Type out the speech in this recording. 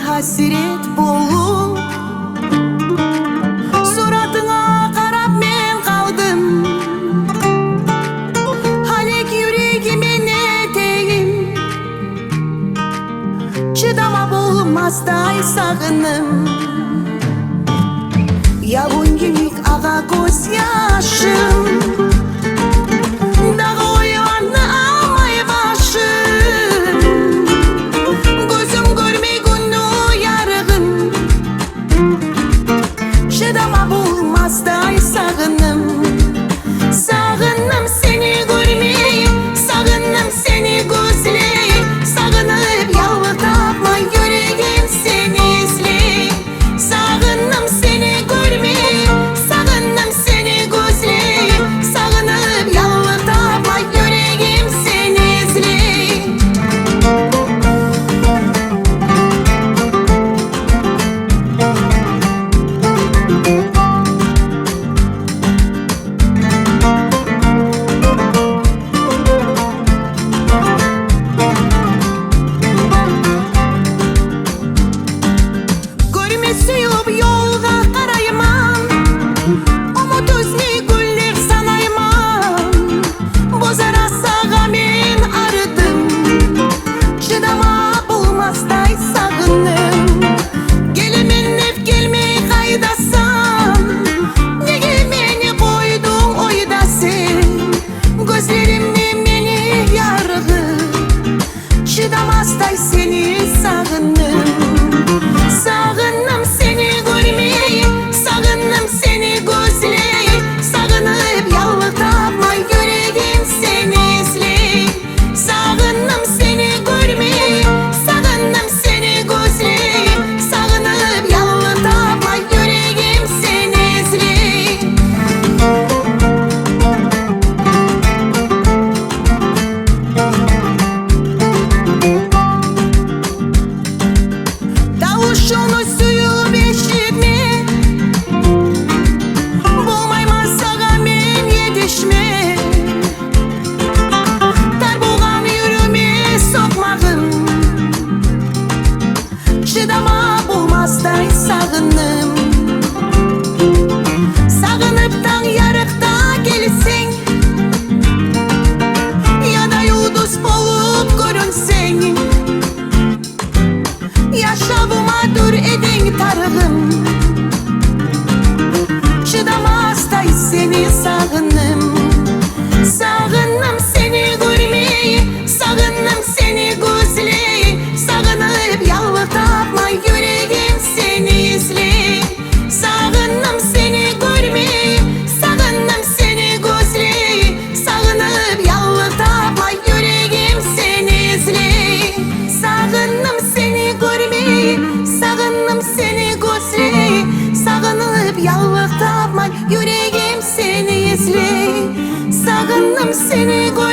hasret bolup suratına karap men kaldım. Halek yüreğime ne deyim, çıdama bulmazday sağınım. Yavun günlük ağa göz yaşım, dağı oyanı almay başım. Gözüm görmey günü yarığım, çıdama bulmazday sağınım. Sağınım seni görmey, sağınım seni gözley. Sağınıp yalvır tapma yüreğim seni izley. Sağınım seni görmey, sağınım seni gözley. Sağınıp yalvır tapma yüreğim seni izley. Suyup yolga karayman, umut özlü güller sanayman. Bozara sağa men arıdım, çıdama bulmazday sağınım. Gelimin nef gelmey kaydasan, nege meni koydun oyda sen. Gözlerimde meni yargı, çıdamazday seni sağınım. Sağınım seni görmey, sağınım seni gözley. Sağınıp yalvır tapma yüreğim seni izley. Sağınım seni görmey, sağınım seni gözley. Sağınıp yalvır tapma yüreğim seni izley. Davuşunu suyu beşirme, bulmayman sağa men yetişme. Dar boğan yürüme sokmağım, çıdama bulmazday sağınım. Sağınıptan yarıkta gelsen, ya da yıldız bolup görünsen. Yaşabıma dur edin tarığım, çıdamazday seni sağınım. Sağınım seni görmey, sağınım seni gözley. Sağınıp yalvır tapma yüreğim seni izley. Sağınım seni görmey, sağınım seni gözley. Sağınıp yalvır tapma yüreğim seni izley. Sağınım seni görmey, sağınım seni gözley. Sağınıp yalvır tapma yüreğim seni izley. Sağınım seni görmey.